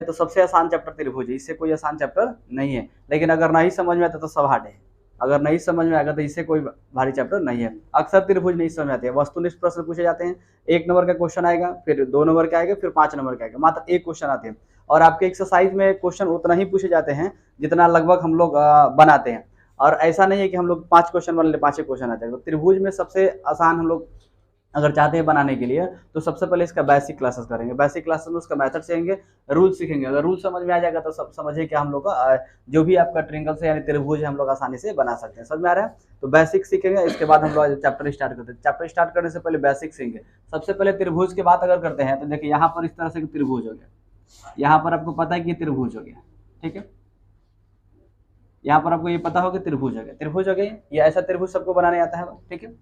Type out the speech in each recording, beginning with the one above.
तो सबसे आसान चैप्टर त्रिभुज है, इससे कोई आसान चैप्टर नहीं है। लेकिन अगर नहीं समझ में आता तो सब हार्ड है, अगर नहीं समझ में आएगा तो इससे कोई भारी चैप्टर नहीं है। अक्सर त्रिभुज नहीं समझ आते हैं, वस्तुनिष्ठ प्रश्न पूछे जाते हैं, 1 नंबर का क्वेश्चन आएगा, फिर 2 नंबर का आएगा, फिर 5 नंबर का आएगा, मात्र एक क्वेश्चन आते हैं। और आपके एक्सरसाइज में क्वेश्चन उतना ही पूछे जाते हैं जितना लगभग हम लोग बनाते हैं। और ऐसा नहीं है कि हम लोग 5 क्वेश्चन बना ले 5 क्वेश्चन आ जाएगा। तो त्रिभुज में सबसे आसान हम लोग अगर चाहते हैं बनाने के लिए तो सबसे पहले इसका बेसिक क्लासेस करेंगे। बेसिक क्लासेस में उसका मेथड सीखेंगे, रूल सीखेंगे। अगर रूल समझ में आ जाएगा तो सब समझिए कि हम लोग का जो भी आपका ट्रायंगल से यानी त्रिभुज है हम लोग आसानी से बना सकते हैं। समझ में आ रहा है? तो बेसिक सीखेंगे, इसके बाद हम लोग चैप्टर स्टार्ट करते हैं। चैप्टर स्टार्ट करने से पहले बेसिक सीखेंगे। सबसे पहले त्रिभुज की बात अगर करते हैं तो देखिए यहाँ पर इस तरह से त्रिभुज हो गया, यहाँ पर आपको पता है कि त्रिभुज हो गया, ठीक है। यहाँ पर आपको ये पता होगा त्रिभुज हो गया, त्रिभुज हो गया। ये ऐसा त्रिभुज सबको बनाने आता है, ठीक है।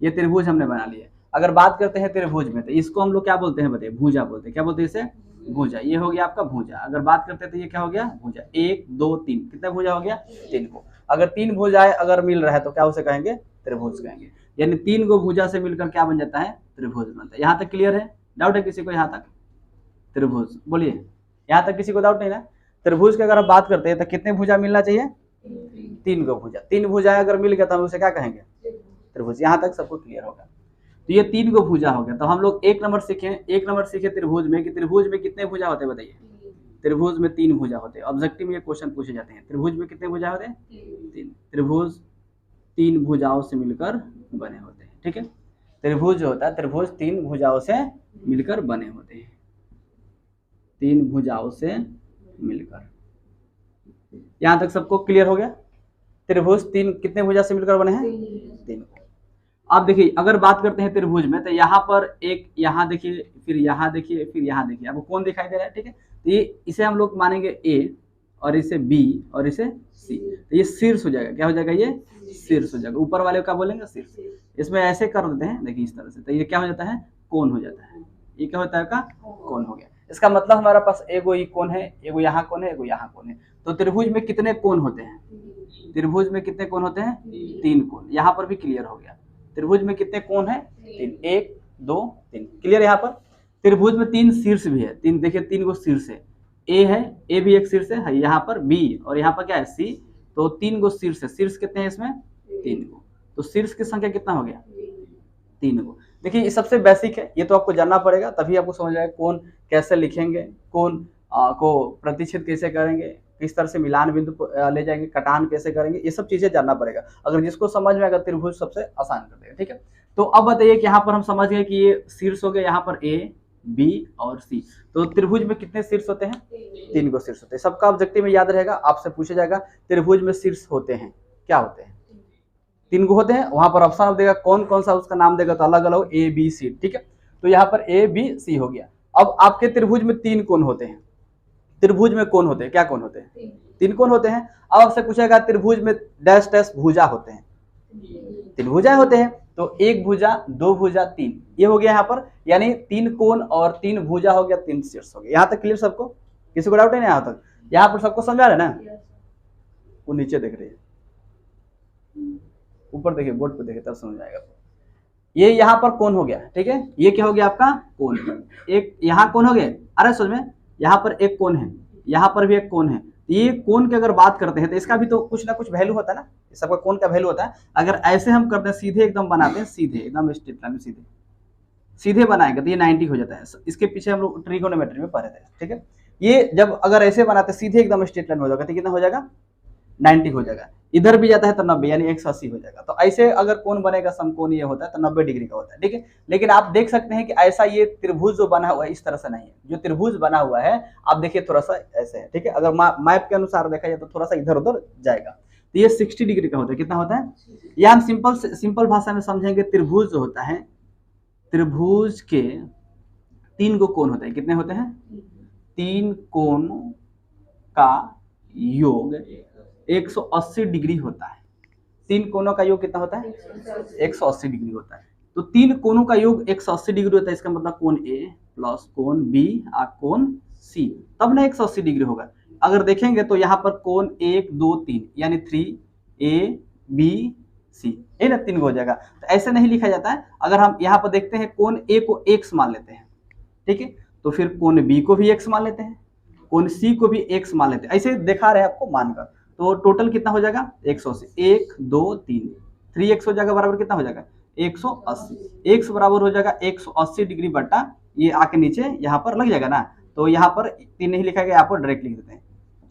ये त्रिभुज हमने बना लिया। अगर बात करते हैं त्रिभुज में तो इसको हम लोग क्या बोलते हैं बताइए? भुजा बोलते हैं। क्या बोलते हैं इसे? भुजा। ये हो गया आपका भुजा। अगर बात करते हैं तो ये क्या हो गया? भुजा। 1 2 3 कितने भुजा हो गया? 3 को। अगर 3 भुजाएं अगर मिल रहा है तो क्या उसे कहेंगे? त्रिभुज कहेंगे। यानी 3 को भुजा से मिलकर क्या बन जाता है? त्रिभुज बनता है। यहाँ तक क्लियर है? डाउट है किसी को यहाँ तक? त्रिभुज बोलिए, यहाँ तक किसी को डाउट नहीं ना? त्रिभुज की अगर आप बात करते हैं तो कितने भुजा मिलना चाहिए? 3 को भुजा। 3 भुजाएं अगर मिल गया तो हम उसे क्या कहेंगे? त्रिभुज। यहाँ तक सबको क्लियर होगा। तो ये 3 को भुजा हो गया। तो हम लोग 1 नंबर सीखे त्रिभुज में कि त्रिभुज में कितने भुजा होते हैं बताइए? त्रिभुज में 3 भुजा होते हैं। ऑब्जेक्टिव में ये क्वेश्चन पूछे जाते हैं, त्रिभुज में कितने भुजा होते हैं? 3। त्रिभुज 3 भुजाओं से मिलकर बने होते हैं, ठीक है। त्रिभुज जो होता है त्रिभुज 3 भुजाओं से मिलकर बने होते हैं, 3 भुजाओं से मिलकर। यहाँ तक सबको क्लियर हो गया? त्रिभुज 3 कितने भुजा से मिलकर बने हैं? 3। अब देखिए अगर बात करते हैं त्रिभुज में तो यहाँ पर एक, यहाँ देखिए, फिर यहाँ देखिए, फिर यहाँ देखिए, आपको कौन दिखाई दे रहा है? ठीक है। तो ये इसे हम लोग मानेंगे ए, और इसे बी, और इसे सी। तो ये शीर्ष हो जाएगा। क्या हो जाएगा? ये शीर्ष हो जाएगा। ऊपर वाले का बोलेंगे शीर्ष। इसमें ऐसे कर देते हैं, देखिए इस तरह से। तो ये क्या हो जाता है? कोण हो जाता है। ये क्या होता है? का कोण हो गया। इसका मतलब हमारा पास एगो ये कोण है, एगो यहाँ कोण है, एगो यहाँ कोण है। तो त्रिभुज में कितने कोण होते हैं? त्रिभुज में कितने कोण होते हैं? 3 कोण। यहाँ पर भी क्लियर हो गया। त्रिभुज में कितने कोण है? 3। 1 2 3 क्लियर। यहाँ पर त्रिभुज में 3 शीर्ष भी है। 3 देखिए, 3 को शीर्ष है। ए है, ए भी एक शीर्ष है, यहाँ पर बी, और यहाँ पर क्या है? सी। तो 3 को शीर्ष है। शीर्ष कितने हैं इसमें? 3 को। तो शीर्ष की संख्या कितना हो गया? 3 को। देखिए ये सबसे बेसिक है, ये तो आपको जानना पड़ेगा तभी आपको समझ आएगा कोण कैसे लिखेंगे, कोण को प्रतिच्छेद कैसे करेंगे, किस तरह से मिलान बिंदु ले जाएंगे, कटान कैसे करेंगे, ये सब चीजें जानना पड़ेगा। अगर जिसको समझ में आएगा त्रिभुज सबसे आसान कर देगा, ठीक है। तो अब बताइए कि यहाँ पर हम समझ गए कि ये शीर्ष हो गया, यहाँ पर ए बी और सी। तो त्रिभुज में कितने शीर्ष होते हैं? 3 को शीर्ष होते हैं। सबका ऑब्जेक्टिव में याद रहेगा, आपसे पूछा जाएगा त्रिभुज में शीर्ष होते हैं, क्या होते हैं? 3 को होते हैं। वहां पर ऑप्शन देगा कौन कौन सा उसका नाम देगा, तो अलग अलग ए बी सी, ठीक है। तो यहाँ पर ए बी सी हो गया। अब आपके त्रिभुज में 3 कोण होते हैं। त्रिभुज में कोण होते हैं, क्या कोण होते हैं? 3 कोण होते हैं। अब आपसे पूछेगा त्रिभुज में डैश डैश भुजा होते हैं, 3 भुजाएं होते हैं। तो 1 भुजा 2 भुजा 3, ये हो गया यहाँ पर, यानी 3 कोण और 3 भुजा हो गया, 3 शीर्ष हो गया। यहाँ तक क्लियर सबको? किसी को डाउट है ना यहाँ तक? यहाँ पर सबको समझा रहे ना? वो नीचे देख रही है, ऊपर देखिए, बोर्ड पे देखिए तब समझ आएगा। ये यहाँ पर कोण हो गया, ठीक है। ये क्या हो गया आपका? कोण। एक यहाँ कोण हो गया, अरे समझ में, यहाँ पर एक कोण है, यहाँ पर भी एक कोण है। ये कोण की अगर बात करते हैं तो इसका भी तो कुछ ना कुछ वैल्यू होता है ना, सबका कोण का वैल्यू होता है। अगर ऐसे हम करते हैं, सीधे एकदम बनाते हैं, सीधे एकदम स्ट्रेट लाइन में सीधे बनाएंगे तो ये 90 हो जाता है। इसके पीछे हम लोग ट्रिगोनोमेट्री में पढ़े थे, ठीक है। ये जब अगर ऐसे बनाते सीधे एकदम स्ट्रेट लाइन हो जाएगा तो कितना हो जाएगा? 90 हो जाएगा। इधर भी जाता है तो 90, यानी 180 हो जाएगा। तो ऐसे अगर कोण बनेगा, समकोण ये होता है तो 90 डिग्री का होता है, ठीक है। लेकिन आप देख सकते हैं कि ऐसा ये त्रिभुज जो बना हुआ है इस तरह से नहीं है। जो त्रिभुज बना हुआ है आप देखिए थोड़ा सा ऐसे है, ठीक है। अगर मैप के अनुसार देखा जाए तो थोड़ा सा इधर उधर जाएगा। तो ये 60 डिग्री का होता है। कितना होता है? ये हम सिंपल भाषा में समझेंगे। त्रिभुज जो होता है, त्रिभुज के 3 को कोण होते हैं। कितने होते हैं? 3 कोण का योग 180 डिग्री होता है। 3 कोणों का योग कितना होता है? 180 डिग्री होता है। तो 3 कोणों का योग 180 डिग्री होता है। इसका मतलब कोण ए प्लस कोण बी और कोण सी, तब ना 180 डिग्री होगा। अगर देखेंगे तो यहाँ पर कोण 1 2 3 यानी 3 ए बी सी, है ना, 3 हो जाएगा। तो ऐसे नहीं लिखा जाता है। अगर हम यहाँ पर देखते हैं कोण ए को x मान लेते हैं, ठीक है, तो फिर कोण बी को भी x मान लेते हैं, सी को भी x मान लेते हैं, ऐसे दिखा रहे हैं आपको मानकर। तो टोटल कितना हो जाएगा 180, 1 2 3 3x हो जाएगा बराबर कितना हो जाएगा 180। x बराबर हो जाएगा 180 डिग्री बट्टा ये आके नीचे यहाँ पर लग जाएगा ना, तो यहाँ पर 3 नहीं लिखा गया, यहाँ पर डायरेक्ट लिख देते हैं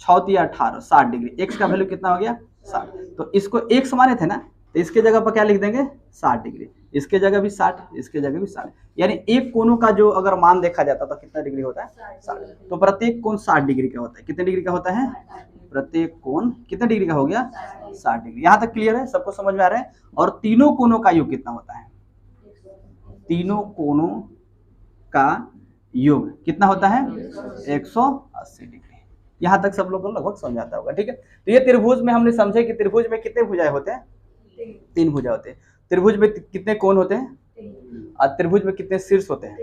6 18 60 डिग्री। x का वैल्यू कितना हो गया 60, तो इसको x माने थे ना, तो इसके जगह पर क्या लिख देंगे 60 डिग्री, इसके जगह भी 60, इसके जगह भी 60, यानी एक कोनों का जो अगर मान देखा जाता तो कितना डिग्री होता है 60। तो प्रत्येक कोण 60 डिग्री का होता है। कितने डिग्री का होता है प्रत्येक कोण कितने डिग्री का हो गया 60 डिग्री। यहाँ तक क्लियर है, सबको समझ में आ रहा है। और तीनों कोनों का योग कितना होता है, तीनों कोनों का योग कितना होता है 180 डिग्री। यहाँ तक सब लोग को लगभग समझ आता होगा, ठीक है। तो ये त्रिभुज में हमने समझे कि त्रिभुज में कितने भुजाएं होते हैं, 3 भुजा होते हैं। त्रिभुज में कितने कोण होते हैं और त्रिभुज में कितने शीर्ष होते हैं,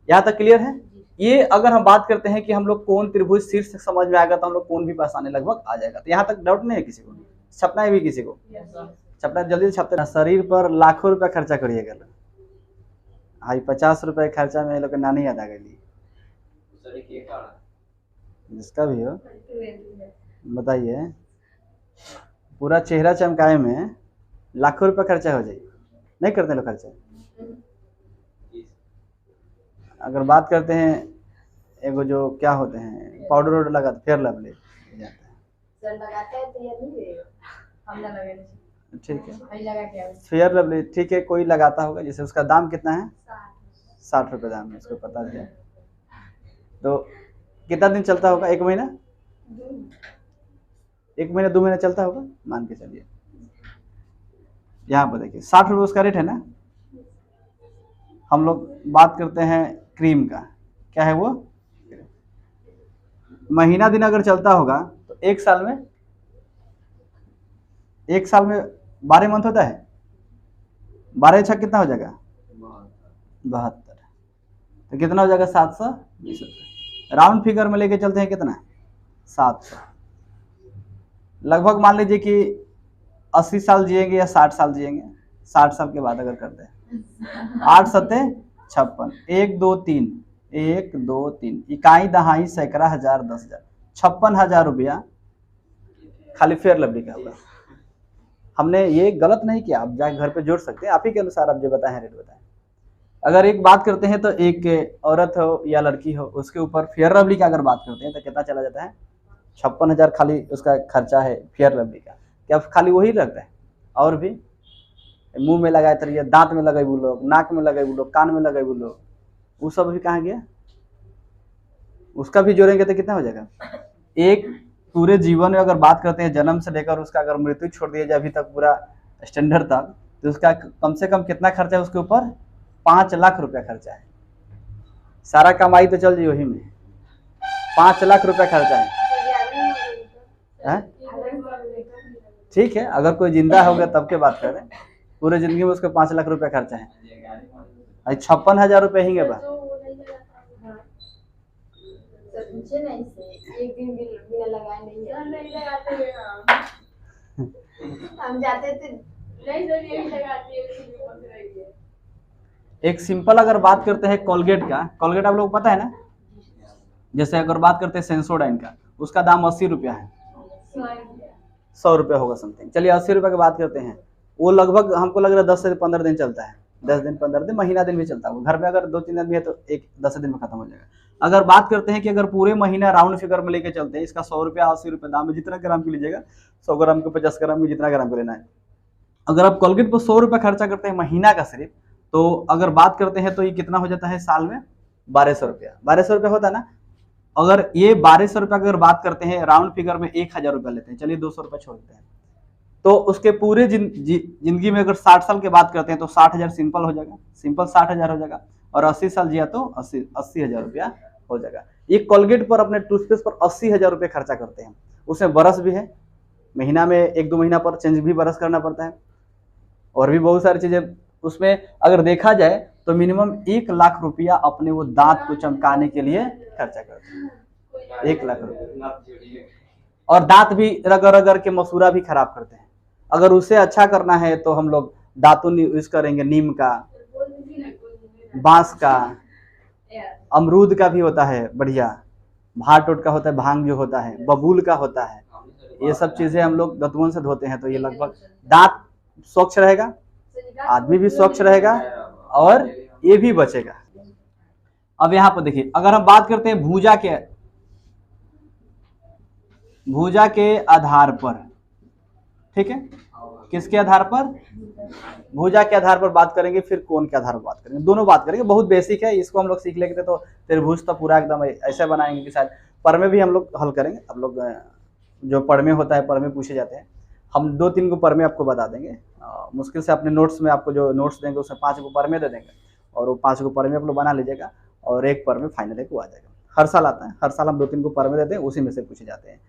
यहाँ तक क्लियर है। ये अगर हम बात करते हैं कि हम लोग कोण त्रिभुज शीर्ष समझ में आएगा तो हम लोग कोण भी आसानी लगभग आ जाएगा। तो यहाँ तक डाउट नहीं है किसी को, छपना है भी किसी को, छपना जल्दी छपते। शरीर पर लाखों रुपया खर्चा करिएगा, हाई 50 रुपए खर्चा में लोग नानी याद आ गई, जिसका भी हो बताइए, पूरा चेहरा चमकाए में लाखों रुपए खर्चा हो जाए, नहीं करते लोग खर्चा। अगर बात करते हैं एगो जो क्या होते हैं पाउडर वाउडर लगाते फेयर लवली ठीक है, फेयर लवली ठीक है, कोई लगाता होगा, जैसे उसका दाम कितना है 60 रुपये दाम है, इसको पता है। तो कितना दिन चलता होगा, 1 महीना 1 महीना 2 महीना चलता होगा मान के चलिए। यहाँ पर देखिए 60 रुपये उसका रेट है ना। हम लोग बात करते हैं क्रीम का, क्या है वो, महीना दिन अगर चलता होगा तो 1 साल में 12 मंथ होता है, 12 छक कितना हो जाएगा 72, तो कितना हो जाएगा 720 रुपये। राउंड फिगर में लेके चलते हैं कितना 700, लगभग मान लीजिए कि 80 साल जिएंगे या 60 साल जिएंगे। 60 साल के बाद अगर करते हैं 8 सत्ते 56, 1 2 3 1 2 3 इकाई दहाई सैकड़ा हजार 10,000 56,000 रुपया खाली फेयर लवली का होगा। हमने ये गलत नहीं किया, आप जाके घर पे जोड़ सकते हैं, आप ही के अनुसार आप जो बताए हैं रेट बताएं। अगर एक बात करते हैं तो एक औरत हो या लड़की हो उसके ऊपर फेयर लवली का अगर बात करते हैं तो कितना चला जाता है 56,000 खाली उसका खर्चा है फेयर लवली का। क्या खाली वही लगता है, और भी मुंह में लगाए तरिए, दांत में लगाए वो लोग, नाक में लगाए वो लोग, कान में लगाए वो लोग, वो सब भी कहाँ गया, उसका भी जोड़ेंगे तो कितना हो जाएगा। एक पूरे जीवन में अगर बात करते हैं जन्म से लेकर उसका अगर मृत्यु छोड़ दिया जाए अभी तक पूरा स्टैंडर्ड तक, तो उसका कम से कम कितना खर्चा है उसके ऊपर 5 लाख रुपया खर्चा है। सारा कमाई तो चल जी वही में 5 लाख रुपया खर्चा है। ठीक है, अगर कोई जिंदा हो गया तब के बात करें, पूरे जिंदगी में उसको 5 लाख रुपया खर्चा है, 56,000 रुपये ही बा। एक सिंपल अगर बात करते हैं कोलगेट का, कोलगेट आप लोग पता है ना, जैसे अगर बात करते हैं सेंसोडाइन का, उसका दाम 80 रुपया है, 100 रुपया होगा समथिंग। चलिए 80 रुपये की बात करते हैं, वो लगभग हमको लग रहा है 10 से 15 दिन चलता है, 10 दिन 15 दिन महीना दिन भी चलता है। घर में अगर 2-3 दिन भी है तो 10 दिन में खत्म हो जाएगा। अगर बात करते हैं कि अगर पूरे महीना राउंड फिगर में लेके चलते हैं, इसका 100 रुपया 80 रुपये दाम है, जितना ग्राम की लीजिएगा, 100 ग्राम को 50 ग्राम की जितना ग्राम को लेना है। अगर आप कोलगेट पर 100 रुपया खर्चा करते हैं महीना का सिर्फ, तो अगर बात करते हैं तो ये कितना हो जाता है साल में 1200 रुपया, 1200 रुपया होता है ना। अगर ये 1200 रुपया अगर बात करते हैं राउंड फिगर में 1000 रुपया लेते हैं, चलिए 200 रुपया छोड़ देते हैं, तो उसके पूरे जिंदगी में अगर 60 साल की बात करते हैं तो 60,000 सिंपल हो जाएगा, सिंपल 60,000 हो जाएगा, और 80 साल जिया तो 80,000 रुपया हो जाएगा। एक कोलगेट पर अपने टूथपेस्ट पर 80,000 रुपये खर्चा करते हैं, उसमें ब्रश भी है, महीना में 1-2 महीना पर चेंज भी ब्रश करना पड़ता है, और भी बहुत सारी चीजें उसमें अगर देखा जाए तो मिनिमम 1 लाख रुपया अपने वो दांत को चमकाने के लिए खर्चा करते हैं, 1 लाख रुपया। और दांत भी रगड़ रगड़ के मसूरा भी खराब करते हैं। अगर उसे अच्छा करना है तो हम लोग दातुन यूज करेंगे, नीम का, बांस का, अमरूद का भी होता है बढ़िया, भार टोट का होता है, भांग जो होता है, बबूल का होता है, ये सब चीजें हम लोग दतवन से धोते हैं। तो ये लगभग दांत स्वच्छ रहेगा, आदमी भी स्वच्छ रहेगा और ये भी बचेगा। अब यहाँ पर देखिए, अगर हम बात करते हैं भुजा के आधार पर, ठीक है, किसके आधार पर? भुजा के आधार पर बात करेंगे, फिर कोण के आधार पर बात करेंगे, दोनों बात करेंगे। बहुत बेसिक है, इसको हम लोग सीख लेते तो त्रिभुज तो पूरा एकदम ऐसे बनाएंगे कि शायद परमे भी हम लोग हल करेंगे। अब लोग जो परमे होता है, परमे पूछे जाते हैं, हम 2-3 को परमे आपको बता देंगे। मुश्किल से अपने नोट्स में आपको जो नोट्स देंगे उसमें 5 को परमे दे देंगे और वो 5 को परमे आप लोग बना लीजिएगा और एक परमे फाइनल एक को आ जाएगा। हर साल आता है, हर साल हम 2-3 को परमे देते हैं, उसी में से पूछे जाते हैं,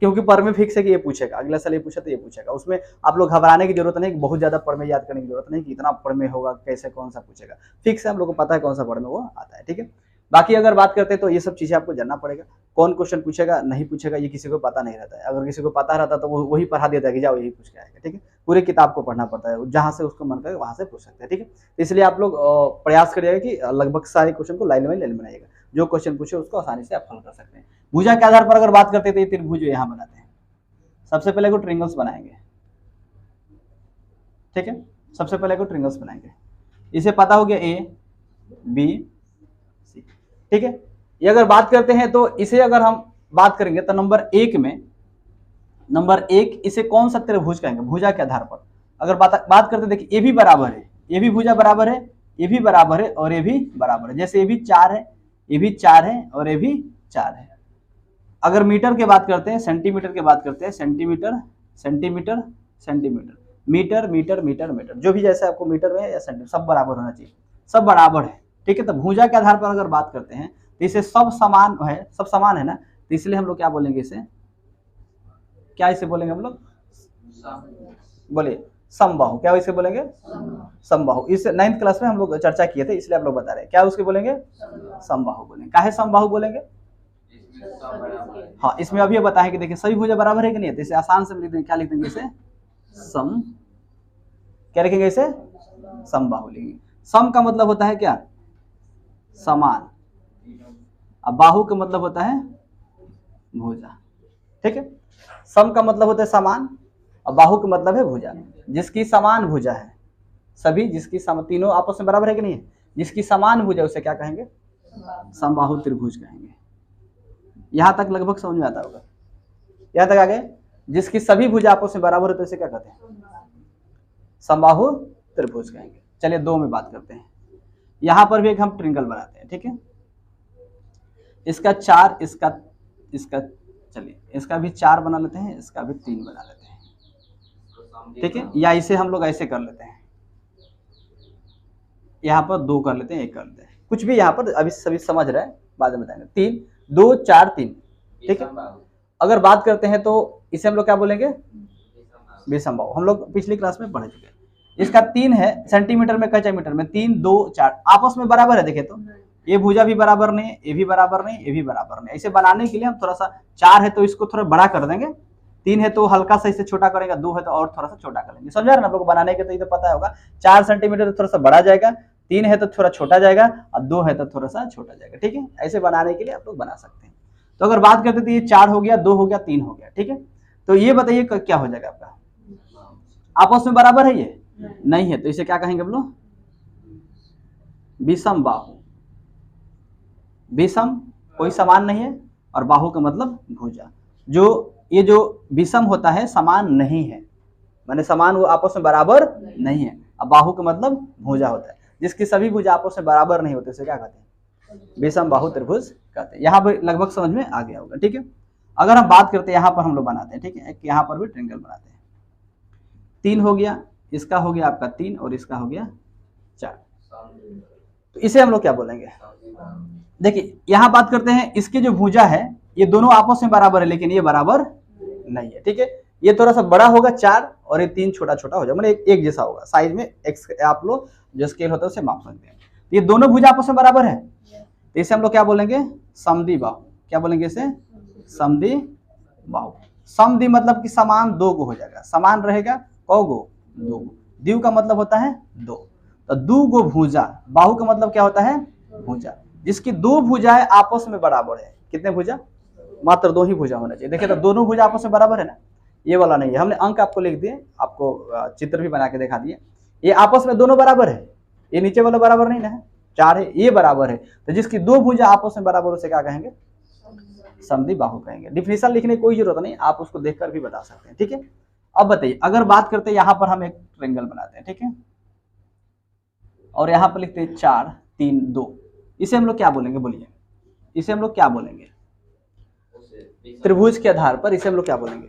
क्योंकि परमे फिक्स है कि ये पूछेगा, अगला साल ये पूछा तो ये पूछेगा। उसमें आप लोग घबराने की जरूरत नहीं, बहुत ज्यादा परमे याद करने की जरूरत नहीं कि इतना परमे होगा, कैसे कौन सा पूछेगा। फिक्स है, हम लोग को पता है कौन सा परमे वो आता है, ठीक है। बाकी अगर बात करते हैं तो ये सब चीजें आपको जानना पड़ेगा। कौन क्वेश्चन पूछेगा नहीं पूछेगा ये किसी को पता नहीं रहता है। अगर किसी को पता रहता तो वो वही पढ़ा देता है कि जाओ यही पूछ के आएगा, ठीक है। पूरे किताब को पढ़ना पड़ता है, जहां से उसको मन करे वहां से पूछ सकते हैं, ठीक है। इसलिए आप लोग प्रयास करिएगा कि लगभग सारे क्वेश्चन को लाइन बनाइएगा, जो क्वेश्चन पूछे उसको आसानी से आप हल कर सकते हैं। भुजा के आधार पर अगर बात करते हैं तो ये त्रिभुज यहाँ बनाते हैं। सबसे पहले को ट्रिंगल्स बनाएंगे, ठीक है, सबसे पहले को ट्रिंगल्स बनाएंगे। इसे पता हो गया ए बी सी, ठीक है। ये अगर बात करते हैं तो इसे अगर हम बात करेंगे तो नंबर 1 इसे कौन सा त्रिभुज कहेंगे? भुजा के आधार पर अगर बात करते हैं, देखिए ये भी बराबर है, ये भी भुजा बराबर है, ये भी बराबर है और ये भी बराबर है। जैसे ये भी 4 है, ये भी 4 है और ये भी 4 है। अगर मीटर की बात करते हैं, सेंटीमीटर की बात करते हैं, centimetre centimetre centimetre, metre metre metre metre, जो भी जैसे आपको मीटर में या सेंटीमीटर सब बराबर होना चाहिए, सब बराबर है, ठीक है। तो भुजा के आधार पर अगर बात करते हैं तो इसे सब समान है, सब समान है ना, तो इसलिए हम लोग क्या बोलेंगे इसे, क्या इसे बोलेंगे हम लोग? बोलिए समबाहु। क्या इसे बोलेंगे? समबाहु। इस 9th क्लास में हम लोग चर्चा किए थे, इसलिए आप लोग बता रहे हैं क्या उसके बोलेंगे? समबाहु बोलेंगे। काहे समबाहु बोलेंगे? हाँ, इसमें अभी बताएं कि देखिए सभी भुजा बराबर है कि नहीं है, तो इसे आसान से लिख देंगे, क्या लिख देंगे इसे? सम। क्या लिखेंगे इसे? समबाहु लिखेंगे। सम का मतलब होता है क्या? समान। अब बाहु का मतलब होता है भुजा, ठीक है। सम का मतलब होता है समान और बाहु का मतलब है भुजा। जिसकी समान भुजा है, सभी जिसकी तीनों आपस में बराबर है कि नहीं है, जिसकी समान भुजा उसे क्या कहेंगे? समबाहु त्रिभुज कहेंगे। यहां तक लगभग समझ में आता होगा। यहां तक आ गए? जिसकी सभी भुजा आपस में बराबर है तो इसे क्या कहते हैं? समबाहु त्रिभुज कहेंगे। चलिए 2 में बात करते हैं। यहां पर भी एक हम ट्रिंगल बनाते हैं, ठीक है। इसका 4, इसका चलिए इसका भी 4 बना लेते हैं, इसका भी 3 बना लेते हैं, ठीक है। या इसे हम लोग ऐसे कर लेते हैं, यहाँ पर 2 कर लेते हैं, 1 कर लेते हैं, कुछ भी यहाँ पर अभी सभी समझ रहे हैं, बाद में बताएंगे। 3 2 4 3, ठीक है। अगर बात करते हैं तो इसे हम लोग क्या बोलेंगे? विषमबाहु। हम लोग पिछली क्लास में पढ़ चुके हैं। इसका 3 है, सेंटीमीटर में कच्चा मीटर में 3 2 4 आपस में बराबर है। देखे तो ये भुजा भी बराबर नहीं, ये भी बराबर नहीं, ये भी बराबर नहीं। ऐसे बनाने के लिए हम थोड़ा सा, 4 है तो इसको थोड़ा बड़ा कर देंगे, 3 है तो हल्का सा इसे छोटा करेंगे, 2 है तो और थोड़ा सा छोटा करेंगे। समझा रहे ना आप लोग? बनाने के तो ये तो पता होगा, 4 सेंटीमीटर तो थोड़ा सा बड़ा जाएगा, 3 है तो थोड़ा छोटा जाएगा और 2 है तो थोड़ा सा छोटा जाएगा, ठीक है। ऐसे बनाने के लिए आप लोग बना सकते हैं। तो अगर बात करते तो ये 4 हो गया, 2 हो गया, 3 हो गया, ठीक है। तो ये बताइए क्या हो जाएगा आपका? आपस में बराबर है? ये नहीं है, तो इसे क्या कहेंगे हम लोग? विषम बाहु। विषम कोई समान नहीं है और बाहु का मतलब भुजा। ये जो विषम होता है समान नहीं है, माने समान वो आपस में बराबर नहीं है। अब बाहु का मतलब भुजा होता है। जिसकी सभी भुजा आपस में बराबर नहीं होते उसे क्या कहते हैं? विषम बाहु त्रिभुज कहते हैं। यहाँ पर लगभग समझ में आ गया होगा, ठीक है। अगर हम बात करते हैं, यहाँ पर हम लोग बनाते हैं, ठीक है, यहाँ पर भी ट्रायंगल बनाते हैं। 3 हो गया, इसका हो गया आपका 3 और इसका हो गया 4, तो इसे हम लोग क्या बोलेंगे? देखिए यहाँ बात करते हैं, इसकी जो भुजा है ये दोनों आपस में बराबर है, लेकिन ये बराबर नहीं है, ठीक है। ये थोड़ा सा बड़ा होगा 4 और ये 3 छोटा छोटा हो जाएगा, मतलब एक जैसा होगा साइज में। आप लोग जो स्केल होता है उसे माप सकते हैं। ये दोनों भुजा आपस में बराबर है, तो इसे हम लोग क्या बोलेंगे? समद्वि बाहु। क्या बोलेंगे इसे? समद्वि बाहु। समद्वि मतलब कि समान 2 गो हो जाएगा, समान रहेगा कौ गो? 2 गो। द्वि का मतलब होता है 2, तो 2 गो भुजा। बाहु का मतलब क्या होता है? भुजा। जिसकी 2 भुजाएं आपस में बराबर है, कितने भुजा, मात्र 2 ही भुजा होना चाहिए। देखिए तो दोनों भुजा आपस में बराबर है ना, ये वाला नहीं है। हमने अंक आपको लिख दिए, आपको चित्र भी बना के दिखा दिए, ये आपस में दोनों बराबर है, ये नीचे वाला बराबर नहीं ना है, 4 है, ये बराबर है। तो जिसकी 2 भुजा आपस में बराबर उसे क्या कहेंगे, समद्विबाहु कहेंगे। डिफिनेशन लिखने की कोई जरूरत नहीं, आप उसको देखकर भी बता सकते हैं, ठीक है। अब बताइए, अगर बात करते हैं यहाँ पर हम एक ट्रायंगल बनाते हैं, ठीक है, और यहाँ पर लिखते हैं 4 3 2, इसे हम लोग क्या बोलेंगे, बोलिए, इसे हम लोग क्या बोलेंगे, त्रिभुज के आधार पर इसे हम लोग क्या बोलेंगे,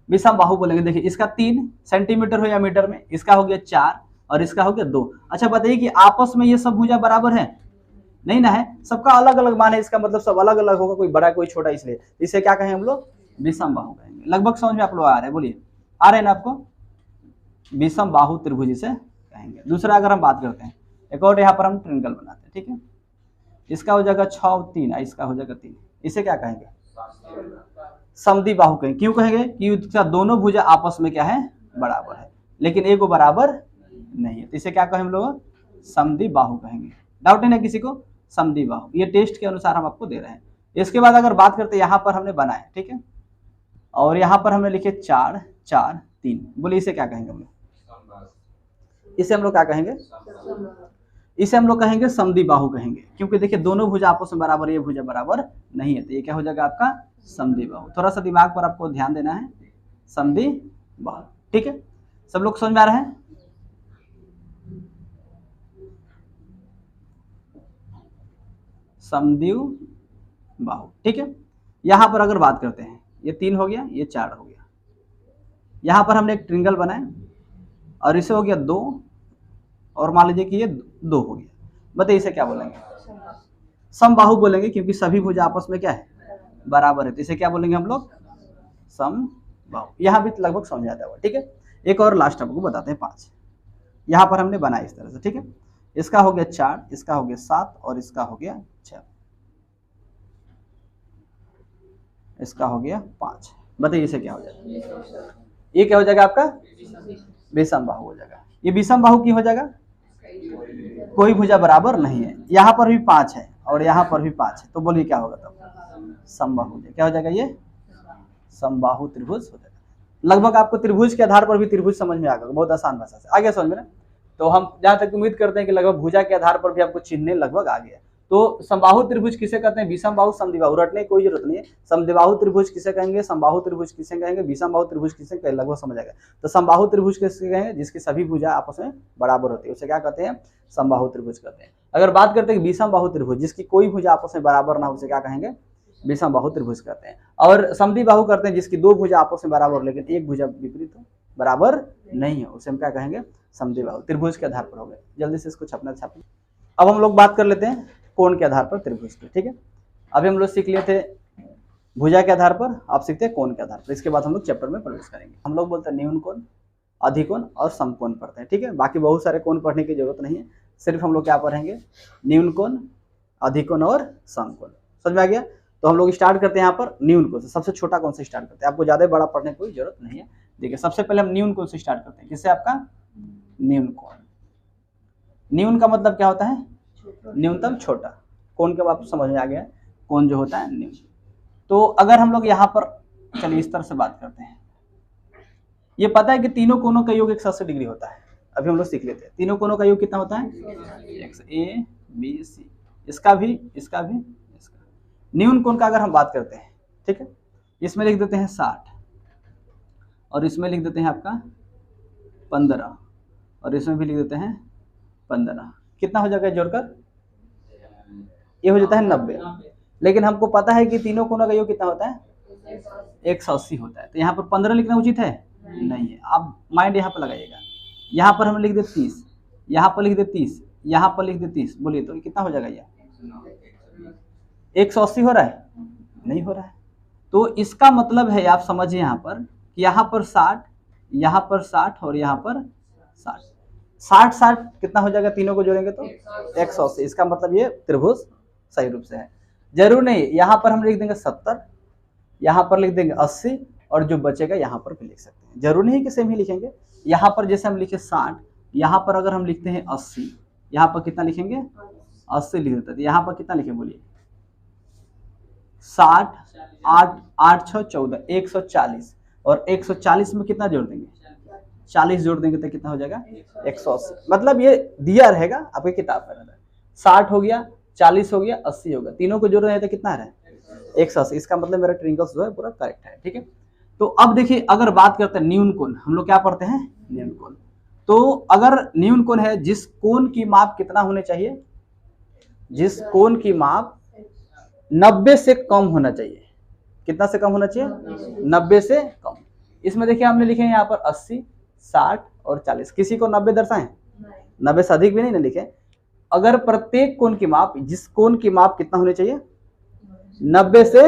विषम बाहु बोलेंगे। देखिए इसका 3 सेंटीमीटर हो या मीटर में, इसका हो गया 4 और इसका हो गया 2। अच्छा बताइए कि आपस में ये सब भुजा बराबर है, नहीं ना है, सबका अलग अलग मान है, इसका मतलब सब अलग अलग होगा, कोई बड़ा कोई छोटा, इसलिए इसे क्या कहें हम लोग, विषम बाहु कहेंगे। लगभग समझ में आप लोग आ रहे हैं, बोलिए आ रहे हैं ना आपको, विषम बाहु त्रिभुज इसे कहेंगे। दूसरा अगर हम बात करते हैं, एक और यहाँ पर हम ट्रायंगल बनाते हैं, ठीक है, इसका हो जाएगा 6 और 3, इसका हो जाएगा 3, इसे क्या कहेंगे, समद्विबाहु कहेंगे। क्यों कहेंगे, कि इसका दोनों भुजा आपस में क्या है, बराबर है, लेकिन एक बराबर नहीं है, तो इसे क्या कहें हम लोग, समद्विबाहु कहेंगे। डाउट है ना किसी को, समद्विबाहु, ये टेस्ट के अनुसार हम आपको दे रहे हैं। इसके बाद अगर बात करते हैं, यहाँ पर हमने बनाए, ठीक है, और यहाँ पर हमने लिखे 4 4 3, बोलिए इसे क्या कहेंगे हम लोग, इसे हम लोग क्या कहेंगे, इसे हम लोग कहेंगे समद्विबाहु कहेंगे। क्योंकि देखिए दोनों भुजा आपस में बराबर, ये भुजा बराबर नहीं है, तो ये क्या हो जाएगा आपका समद्विबाहु। थोड़ा सा दिमाग पर आपको ध्यान देना है, समद्विबाहु, ठीक है, सब लोग समझ में आ रहे हैं। समद्विबाहु, ठीक है। यहां पर अगर बात करते हैं, ये 3 हो गया, ये 4 हो गया, यहां पर हमने एक ट्रायंगल बनाया और इसे हो गया 2, और मान लीजिए कि ये 2 हो गया, बताइए इसे क्या बोलेंगे, समबाहु बोलेंगे, क्योंकि सभी भुजा आपस में क्या है, बराबर है, तो इसे क्या बोलेंगे हम लोग, समबाहु। यहाँ भी लगभग समझ आता है, ठीक है। एक और लास्ट आपको बताते हैं 5, यहाँ पर हमने बनाया इस तरह से, ठीक है, इसका हो गया 4, इसका हो गया 7 और इसका हो गया 6, इसका हो गया 5, बताइए इसे क्या हो जाएगा, ये क्या हो जाएगा आपका विषम बाहु हो जाएगा। ये विषम बाहु क्यों हो जाएगा, कोई भुजा बराबर नहीं है, यहाँ पर भी 5 है और यहाँ पर भी 5 है, तो बोलिए क्या होगा तब, समबाहु, क्या हो जाएगा, ये समबाहु त्रिभुज हो जाएगा। लगभग आपको त्रिभुज के आधार पर भी त्रिभुज समझ में आ गया, बहुत आसान भाषा से आ गया समझ में ना। तो हम जहाँ तक उम्मीद करते हैं कि लगभग भुजा के आधार पर भी आपको चिन्हने लगभग आ गया। तो समबाहु त्रिभुज किसे कहते हैं, विषम बाहु समद्विबाहु, रटने की कोई जरूरत नहीं है। समद्विबाहु त्रिभुज किसे कहेंगे, समबाहु त्रिभुज किसे कहेंगे, विषम बाहु त्रिभुज किसे कहेंगे, लगभग समझ आएगा। तो समबाहु त्रिभुज किसे कहेंगे, जिसकी सभी भुजा आपस में बराबर होती है, उसे क्या कहते हैं, समबाहु त्रिभुज कहते हैं। अगर बात करते हैं विषम बाहु त्रिभुज, जिसकी कोई भुजा आपस में बराबर ना हो, उसे क्या कहेंगे, विषम बाहु त्रिभुज कहते हैं। और समद्विबाहु करते हैं, जिसकी 2 भुजा आपस में बराबर लेकिन एक भुजा विपरीत हो, बराबर नहीं है, उसे हम क्या कहेंगे, समद्विबाहु। त्रिभुज के आधार पर हो गए, जल्दी से इसको छपना छापें। अब हम लोग बात कर लेते हैं कोण के आधार पर त्रिभुज के, ठीक है। अभी हम लोग सीख लिए थे भुजा के आधार पर, आप सीखते हैं कोण के आधार पर। इसके बाद हम लोग चैप्टर में प्रवेश करेंगे। हम लोग बोलते हैं न्यून कोण, अधिकोण और समकोण पढ़ते हैं, ठीक है। बाकी बहुत सारे कोण पढ़ने की जरूरत नहीं है, सिर्फ हम लोग क्या पढ़ेंगे, न्यून कोण, अधिकोण और समकोण। समझ में आ गया। तो हम लोग स्टार्ट करते हैं यहाँ पर न्यून कोण से, सबसे छोटा कौन से स्टार्ट करते हैं, आपको ज्यादा बड़ा पढ़ने की कोई जरूरत नहीं है। देखिए सबसे पहले हम न्यून कोण से स्टार्ट करते हैं, किससे, आपका न्यून कोण। न्यून का मतलब क्या होता है, न्यूनतम छोटा। कोण के आप समझ में आ गया, कोण जो होता है न्यून। तो अगर हम लोग यहाँ पर चलिए इस तरह से बात करते हैं, ये पता है कि तीनों कोणों का योग 180 डिग्री होता है। अभी हम लोग सीख लेते हैं तीनों कोणों का योग कितना होता है, ए बी सी, इसका भी, इसका भी, इसका। न्यून कोण का अगर हम बात करते हैं, ठीक है, इसमें लिख देते हैं 60 और इसमें लिख देते हैं आपका 15 और इसमें भी लिख देते हैं 15, कितना हो जाएगा जोड़कर, ये हो जाता है 90। लेकिन हमको पता है कि तीनों कोणों का योग कितना होता है, 180 होता है। तो यहाँ पर 15 लिखना उचित है, नहीं है, आप माइंड यहाँ पर लगाइएगा। यहाँ पर हम लिख दे 30, यहाँ पर लिख दे 30, यहाँ पर लिख दे 30, बोलिए तो कितना हो जाएगा, ये 180 हो रहा है, नहीं हो रहा है। तो इसका मतलब है, आप समझिए यहाँ पर कि यहाँ पर 60, यहाँ पर 60 और यहाँ पर 60, 60 कितना हो जाएगा, तीनों को जोड़ेंगे तो 180। इसका मतलब ये त्रिभुज सही रूप से है। जरूर नहीं, यहाँ पर हम लिख देंगे 70, यहाँ पर लिख देंगे 80 और जो बचेगा यहाँ पर भी लिख सकते हैं। जरूर नहीं कि सेम ही लिखेंगे। यहाँ पर जैसे हम लिखे 60, यहाँ पर अगर हम लिखते हैं 80, यहाँ पर कितना लिखेंगे, 80 लिख देते हैं। यहाँ पर कितना लिखेंगे, बोलिए 60, 8 8 6 14, 140, और 140 में कितना जोड़ देंगे, 40 जोड़ देंगे तो कितना हो जाएगा 180। मतलब ये दिया रहेगा आपके किताब में, 60 हो गया, 40 हो गया, 80 हो गया, तीनों को जोड़ रहे हैं तो कितना है 180। इसका मतलब मेरा ट्रिंगल्स जो है पूरा करेक्ट है। ठीक है, तो अब देखिए अगर बात करते हैं न्यून कोण, हम लोग क्या पढ़ते हैं न्यून कोण। तो अगर न्यून कोण है, जिस कोण की माप कितना होने चाहिए, जिस कोण की माप 90 से कम होना चाहिए, कितना से कम होना चाहिए 90 से कम। इसमें देखिए हमने लिखे यहाँ पर 80, 60 और 40, किसी को 90 दर्शाएं, 90 से अधिक भी नहीं ना लिखे। अगर प्रत्येक कोण की माप, जिस कोण की माप कितना होने चाहिए 90 से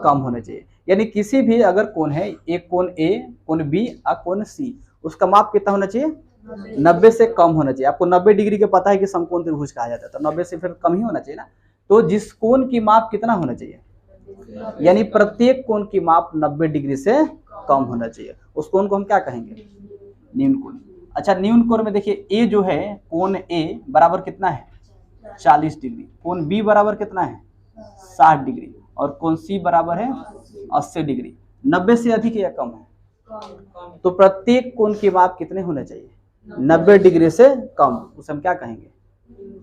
कम होने चाहिए, यानी किसी भी अगर कोण है, एक कोण ए, कोण बी और कोण सी, उसका माप कितना होना चाहिए 90 से कम होना चाहिए। आपको 90 डिग्री का पता है कि समकोण त्रिभुज कहा जाता है, तो 90 से फिर कम ही होना चाहिए ना। तो जिस कोण की माप कितना होना चाहिए, यानी प्रत्येक कोण की माप 90 डिग्री से कम होना चाहिए, उस कोण को हम क्या कहेंगे न्यून कोण। अच्छा, न्यून कोण में देखिए ए जो है, कोण ए बराबर कितना है 40 डिग्री, कोण बी बराबर कितना है 60 डिग्री, और कोण सी बराबर है 80 डिग्री। 90 से अधिक या कम है, तो प्रत्येक कोण की माप कितने होने चाहिए 90 डिग्री से कम, उसे हम क्या कहेंगे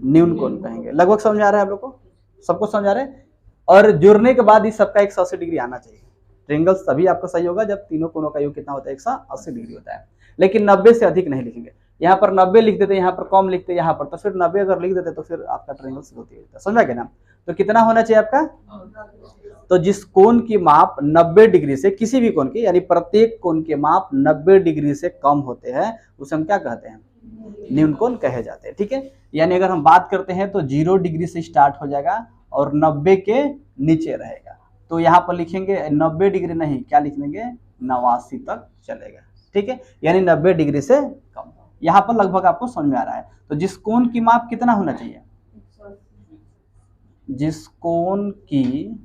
न्यून कोण कहेंगे। लगभग समझ आ रहा है आप लोग को, सबको समझ आ रहा है। और जुड़ने के बाद इस सबका 180 डिग्री आना चाहिए। ट्रायंगल तभी आपका सही होगा जब तीनों कोणों का योग कितना होता है 180 डिग्री होता है। लेकिन 90 से अधिक नहीं लिखेंगे, यहाँ पर 90 लिख देते, यहाँ पर कम लिखते, यहाँ पर तो फिर 90 अगर लिख देते तो फिर आपका ट्रायंगल होती है। समझा गया ना। तो कितना होना चाहिए आपका, तो जिस कोण की माप 90 डिग्री से, किसी भी कोण की, यानी प्रत्येक कोण के माप 90 डिग्री से कम होते हैं, उसे हम क्या कहते हैं न्यून कोण कहे जाते हैं। ठीक है, यानी अगर हम बात करते हैं तो 0 डिग्री से स्टार्ट हो जाएगा और 90 के नीचे रहेगा, तो यहाँ पर लिखेंगे 90 डिग्री नहीं, क्या लिख लेंगे 89 तक चलेगा। ठीक है, यानी 90 डिग्री से कम। यहाँ पर लगभग आपको समझ में आ रहा है। तो जिस कोण की माप कितना होना चाहिए, जिस कोण की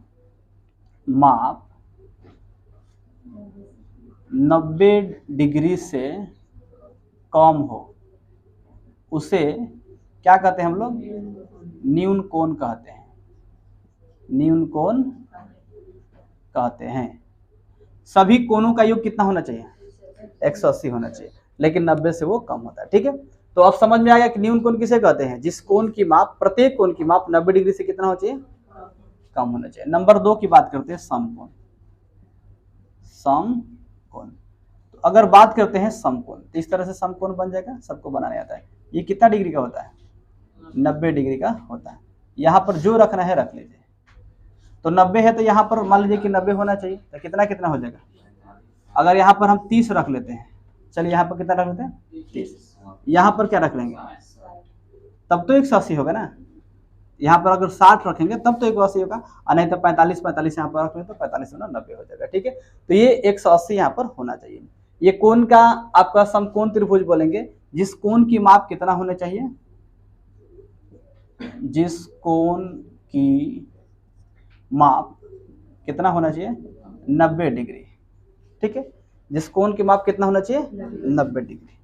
माप 90 डिग्री से कम हो, उसे क्या कहते हैं हम लोग न्यून कोण कहते हैं, न्यून कोण कहते हैं। सभी कोणों का योग कितना होना चाहिए 180 होना चाहिए, लेकिन 90 से वो कम होता है। ठीक है, तो अब समझ में आ गया कि न्यून कोण किसे कहते हैं, जिस कोण की माप, प्रत्येक कोण की माप 90 डिग्री से कितना होना चाहिए कम होना चाहिए। नंबर 2 की बात करते हैं समकोण। समकोण, तो अगर बात करते हैं समकोण, तो इस तरह से समकोण बन जाएगा, सबको बनाने आता है। ये कितना डिग्री का होता है 90 डिग्री का होता है। यहाँ पर जो रखना है रख लीजिए। तो 90 है तो यहाँ पर मान लीजिए कि 90 होना चाहिए, तो कितना कितना हो जाएगा। अगर यहाँ पर हम 30 रख लेते हैं, चलिए यहाँ पर कितना रख लेते हैं 30, यहाँ पर क्या रख लेंगे, तब तो 180 होगा ना। यहाँ पर अगर 60 रखेंगे तब तो 180 होगा, और नहीं तो 45 यहाँ पर रखेंगे तो 45 होना 90 हो जाएगा। ठीक है, तो ये 180 यहाँ पर होना चाहिए। ये कोण का आपका समकोण त्रिभुज बोलेंगे, जिस कोण की माप कितना होना चाहिए, जिस कोण की माप कितना होना चाहिए 90 डिग्री। ठीक है, जिस कोण की माप कितना होना चाहिए 90 डिग्री।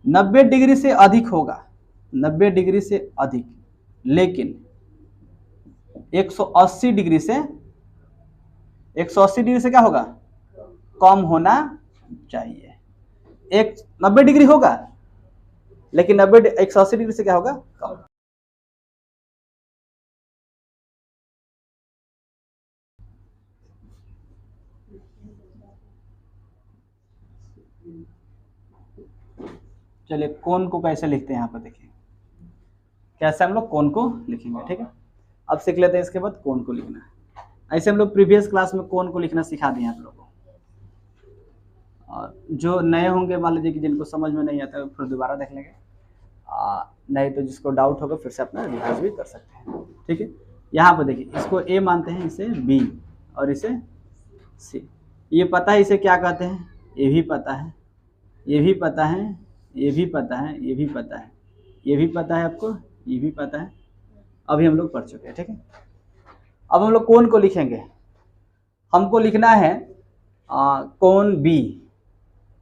90 डिग्री से अधिक होगा, 90 डिग्री से अधिक, लेकिन 180 डिग्री से, 180 डिग्री से क्या होगा कम होना चाहिए। 90 डिग्री होगा, लेकिन 180 डिग्री से क्या होगा कम। चलिए कोण को कैसे लिखते हैं, यहाँ पर देखिए कैसे हम लोग कोण को लिखेंगे। ठीक है, अब सीख लेते हैं इसके बाद कोण को लिखना। ऐसे हम लोग प्रीवियस क्लास में कोण को लिखना सिखा दिए आप लोगों को, और जो नए होंगे मान लीजिए कि जिनको समझ में नहीं आता है फिर दोबारा देख लेंगे, नहीं तो जिसको डाउट होगा फिर से अपना रिवाइज भी कर सकते हैं। ठीक है, यहाँ पर देखिए इसको ए मानते हैं, इसे बी और इसे सी। ये पता है इसे क्या कहते हैं, ये भी पता है, ये भी पता है, ये भी पता है, ये भी पता है, ये भी पता है आपको, ये भी पता है, अभी हम लोग पढ़ चुके हैं। ठीक है, अब हम लोग कोण को लिखेंगे। हमको लिखना है कोण बी।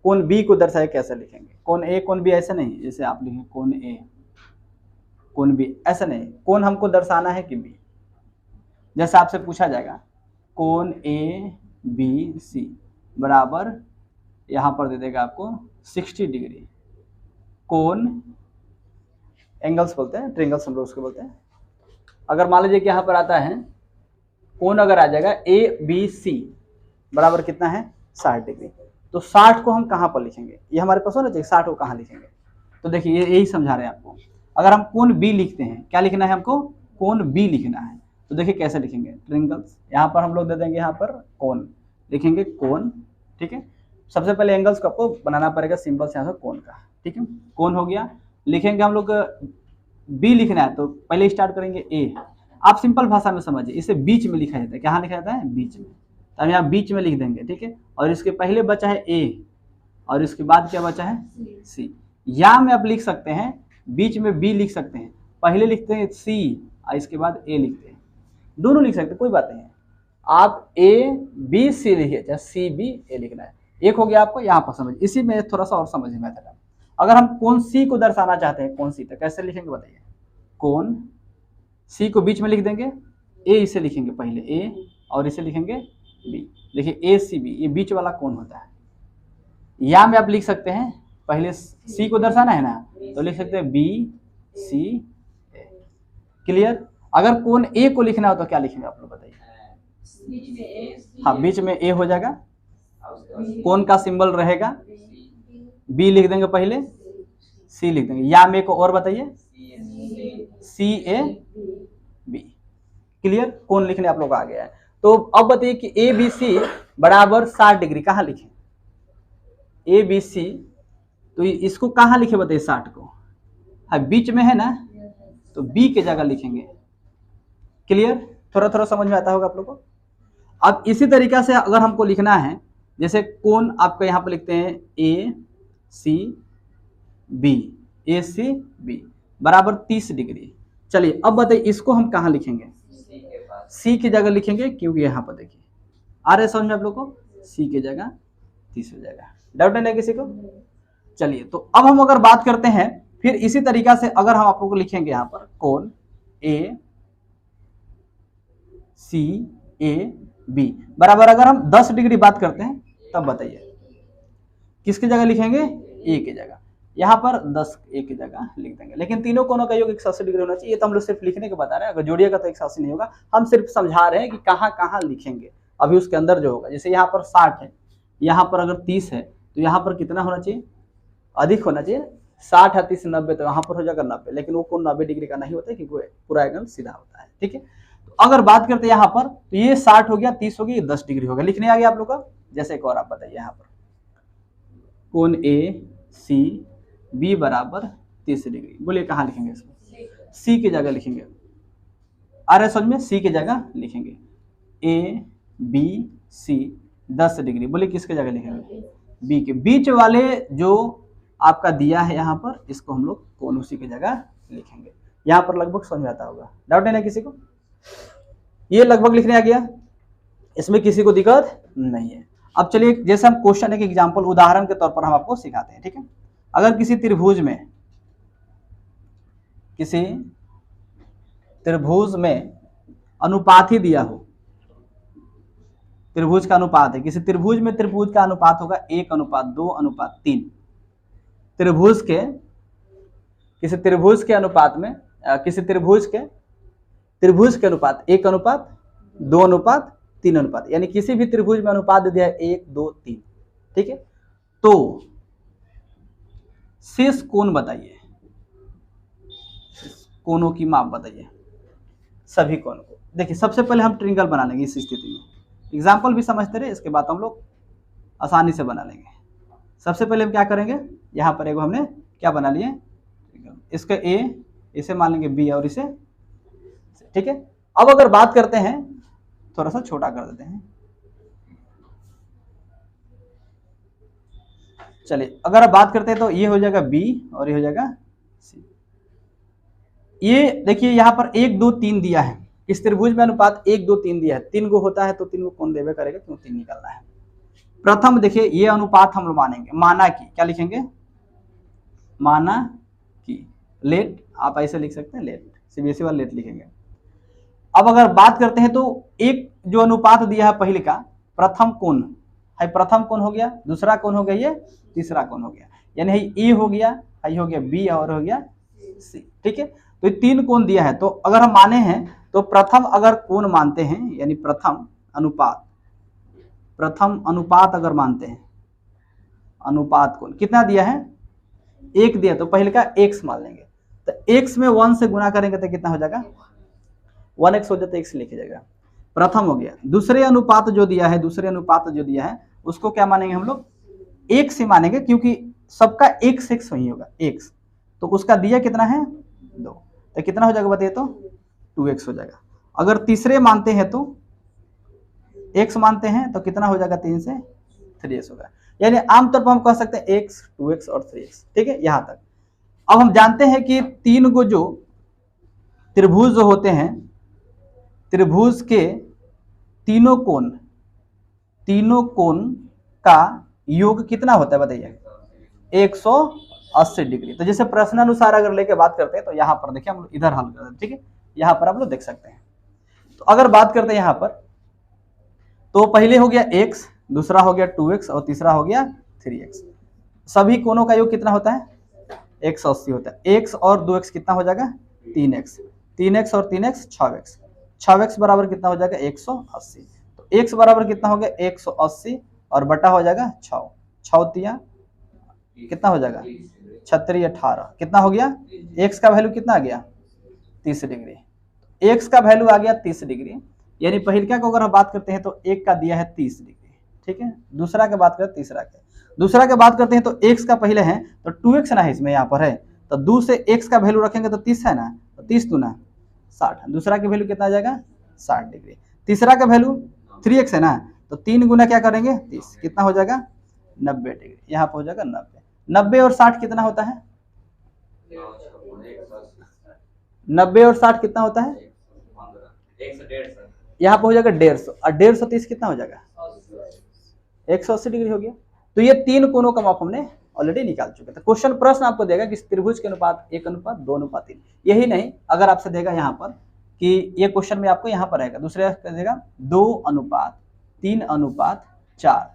कोण बी को दर्शाए कैसे लिखेंगे, कोण ए कोण बी ऐसे नहीं, जैसे आप लिखें कोण ए कोण बी, ऐसा नहीं। कोण हमको दर्शाना है कि बी। जैसे आपसे पूछा जाएगा कोण ए बी सी बराबर यहाँ पर दे देगा आपको 60 डिग्री। कोण एंगल्स बोलते हैं, ट्रिंगल्स हम लोग उसको बोलते हैं। अगर मान लीजिए कि यहाँ पर आता है कोण अगर आ जाएगा ए बी सी बराबर कितना है 60 डिग्री, तो 60 को हम कहाँ पर लिखेंगे, ये हमारे पास होना चाहिए 60 को कहाँ लिखेंगे। तो देखिए यही समझा रहे हैं आपको। अगर हम कोण बी लिखते हैं, क्या लिखना है हमको, कोण बी लिखना है, तो देखिए कैसे लिखेंगे, ट्रिंगल्स यहाँ पर हम लोग दे देंगे, यहाँ पर कोण लिखेंगे कोण, ठीक है। सबसे पहले एंगल्स को आपको बनाना पड़ेगा सिंबल से यहाँ से कोण का, ठीक है। कोण हो गया, लिखेंगे हम लोग बी लिखना है तो पहले स्टार्ट करेंगे ए। आप सिंपल भाषा में समझिए, इसे बीच में लिखा जाता है, कहाँ लिखा जाता है, बीच में, तो हम यहाँ बीच में लिख देंगे, ठीक है। और इसके पहले बचा है ए और इसके बाद क्या बचा है सी। या में आप लिख सकते हैं बीच में बी लिख सकते हैं, पहले लिखते हैं सी और इसके बाद ए लिखते हैं, दोनों लिख सकते हैं, कोई बात नहीं है। आप ए बी सी लिखिए, चाहे सी बी ए लिखना है, एक हो गया आपको यहाँ पर समझ। इसी में थोड़ा सा और समझिए मेथड। अगर हम कोण सी को दर्शाना चाहते हैं, कोण सी तो कैसे लिखेंगे बताइए, कोण सी को बीच में लिख देंगे, ए इसे लिखेंगे पहले ए और इसे लिखेंगे बी। देखिए ए सी बी, ये बीच वाला कोण होता है। या में आप लिख सकते हैं, पहले सी को दर्शाना है ना, तो लिख सकते हैं बी सी ए। क्लियर। अगर कोण ए को लिखना हो तो क्या लिखेंगे आप लोग बताइए, हाँ बीच में ए हो जाएगा, कोण का सिंबल रहेगा, बी लिख देंगे पहले, सी लिख देंगे, या में को और बताइए सी ए बी। क्लियर। कोण लिखने आप लोग आ गया है। तो अब बताइए कि ए बी सी बराबर 60 डिग्री कहाँ लिखे, ए बी सी, तो इसको कहाँ लिखे बताइए 60 को, हाँ बीच में है ना, तो बी के जगह लिखेंगे। क्लियर। थोड़ा थोड़ा समझ में आता होगा आप लोग को। अब इसी तरीका से अगर हमको लिखना है, जैसे कोण आपका यहाँ पर लिखते हैं ए सी बी, ए सी बी बराबर 30 डिग्री। चलिए अब बताइए इसको हम कहाँ लिखेंगे, सी की जगह लिखेंगे, क्योंकि यहाँ पर देखिए आ रहे समझ में आप लोग को, सी की जगह 30 हो जाएगा। डाउट नहीं है किसी को। चलिए तो अब हम अगर बात करते हैं, फिर इसी तरीका से अगर हम आप लोग को लिखेंगे यहाँ पर कोण ए सी ए बी बराबर, अगर हम 10 डिग्री बात करते हैं तब बताइए किसकी जगह लिखेंगे, ए की जगह। यहाँ पर 10 ए की जगह लिख देंगे, लेकिन तीनों कोणों का योग 180 डिग्री होना चाहिए। ये तो हम लोग सिर्फ लिखने के बता रहे हैं, अगर जोड़िएगा तो 180 नहीं होगा, हम सिर्फ समझा रहे हैं कि कहाँ कहाँ लिखेंगे। अभी उसके अंदर जो होगा, जैसे यहाँ पर 60 है, यहाँ पर अगर 30 है, तो यहाँ पर कितना होना चाहिए, अधिक होना चाहिए। 60 है 30 90, तो यहाँ पर हो जाएगा 90, लेकिन वो कोण 90 डिग्री का नहीं होता है, क्योंकि पूरा एंगल सीधा होता है, ठीक है। तो अगर बात करते हैं यहाँ पर, तो ये 60 हो गया, 30 हो गया, 10 डिग्री हो गया। लिखने आ गया आप लोग का। जैसे एक और आप बताइए, यहाँ पर कोण ए सी बी बराबर 30 डिग्री, बोलिए कहाँ लिखेंगे इसको, सी की जगह लिखेंगे। आ रहा है समझ में, सी की जगह लिखेंगे, ए बी सी 10 डिग्री, बोलिए किसके जगह लिखेंगे, बी के। बीच वाले जो आपका दिया है यहाँ पर, इसको हम लोग कोण उसी की जगह लिखेंगे। यहाँ पर लगभग समझ में आता होगा, डाउट नहीं है किसी को। ये लगभग लिखने आ गया, इसमें किसी को दिक्कत नहीं है। अब चलिए जैसे हम क्वेश्चन एक एग्जांपल उदाहरण के तौर पर हम आपको सिखाते हैं, ठीक है। अगर किसी त्रिभुज में अनुपात ही दिया हो, त्रिभुज का अनुपात है, किसी त्रिभुज में त्रिभुज का अनुपात होगा 1:2:3। किसी त्रिभुज के अनुपात में त्रिभुज के अनुपात 1:2:3, यानी किसी भी त्रिभुज में अनुपात दे दिया है 1 2 3, ठीक है। तो शेष कोण बताइए, कोणों की माप बताइए, सभी कोण को। देखिए सबसे पहले हम ट्रिंगल बना लेंगे इस स्थिति में, एग्जाम्पल भी समझते रहे, इसके बाद हम लोग आसानी से बना लेंगे। सबसे पहले हम क्या करेंगे, यहाँ पर एगो हमने क्या बना लिए, इसका ए, इसे मान लेंगे बी और इसे, ठीक है। अब अगर बात करते हैं, थोड़ा सा छोटा कर देते हैं, चलिए अगर आप बात करते हैं तो ये हो जाएगा बी और ये हो जाएगा सी। ये देखिए यहाँ पर 1 2 3 दिया है, इस त्रिभुज में अनुपात 1 2 3 दिया है, 3 को होता है तो 3 को कौन देवे करेगा, क्यों 3 निकालना है। प्रथम देखिए ये अनुपात हम लोग मानेंगे, माना कि क्या लिखेंगे, माना कि लेट, आप ऐसे लिख सकते हैं लेट, सीबीएसई वाला लेट लिखेंगे। अब अगर बात करते हैं तो एक जो अनुपात दिया है पहले का, प्रथम कोण है, प्रथम कोण हो गया, दूसरा कोण हो गया, ये तीसरा कोण हो गया, यानी ई हो गया, आई हो गया बी और हो गया सी। ठीक है, तो ये 3 कोण दिया है। तो अगर हम माने हैं तो प्रथम अगर कोण मानते हैं, यानी प्रथम अनुपात अगर मानते हैं, अनुपात कोण कितना दिया है, 1 दिया, तो पहले का x मान लेंगे। तो x में 1 से गुना करेंगे तो कितना हो जाएगा, 1x हो जाता है, x लिखे जाएगा, प्रथम हो गया। दूसरे अनुपात जो दिया है उसको क्या मानेंगे हम लोग, 1 से मानेंगे, क्योंकि सबका x वही होगा x, तो उसका दिया कितना है 2, तो कितना हो जाएगा बताइए, तो 2x हो जाएगा। अगर तीसरे मानते हैं तो x मानते हैं तो कितना हो जाएगा, 3 से 3x होगा। यानी आमतौर पर हम कह सकते हैं x, 2x और 3x। ठीक है, यहां तक। अब हम जानते हैं कि 3 को जो त्रिभुज जो होते हैं, त्रिभुज के तीनों कोण का योग कितना होता है बताइए, 180 डिग्री। तो जैसे प्रश्नानुसार अगर लेके बात करते हैं तो यहाँ पर देखिए हम इधर हल करते हैं। ठीक है, यहाँ पर आप लोग देख सकते हैं। तो अगर बात करते हैं यहाँ पर, तो पहले हो गया x, दूसरा हो गया 2x और तीसरा हो गया 3x। सभी कोणों का योग कितना होता है, 180 होता है। x और 2x कितना हो जाएगा, 3x, 3x और 3x 6x, 6x बराबर कितना हो जाएगा, 180। तो x बराबर कितना हो गया, 180 और बटा हो जाएगा 6, 6 तिया कितना हो जाएगा, 36 18, कितना हो गया, x का वैल्यू कितना आ गया, 30 डिग्री। x का वैल्यू आ गया 30 डिग्री, यानी पहिलका को अगर हम बात करते हैं तो एक का दिया है 30 डिग्री। ठीक है, दूसरा के बात करते तीसरा के, दूसरा के बात करते हैं तो x का पहले है तो 2x ना है, इसमें यहाँ पर है, तो 2 से x का वैल्यू रखेंगे तो 30 है ना, तो 30 दूना 60, दूसरा की वैल्यू कितना आ जाएगा, 60 डिग्री। तीसरा का वैल्यू 3x है ना, तो 3 गुना क्या करेंगे 30, कितना हो जाएगा 90 डिग्री, यहाँ पर हो जाएगा 90। 90 और 60 कितना होता है, 90 और 60 कितना होता है, यहाँ पर हो जाएगा 150, और 150 कितना हो जाएगा, 180 डिग्री हो गया। तो ये 3 कोणों का माप हमने ऑलरेडी निकाल चुके थे। क्वेश्चन प्रश्न आपको देगा कि त्रिभुज के अनुपात 1:2:3, यही नहीं, अगर आपसे देगा यहाँ पर कि ये क्वेश्चन में आपको यहाँ पर रहेगा, दूसरे देगा 2:3:4।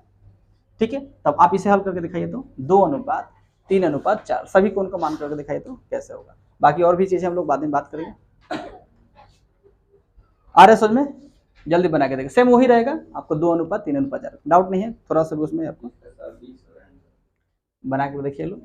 ठीक है, तब आप इसे हल करके दिखाइए, तो 2:3:4 सभी कोण को मान करके दिखाइए तो कैसे होगा। बाकी और भी चीजें हम लोग बाद में बात करेंगे। आ रहे समझ में, जल्दी बना के देखिए, सेम वही रहेगा आपको, 2:3:4, डाउट नहीं है, थोड़ा सा उसमें आपको बना के देखिए लो।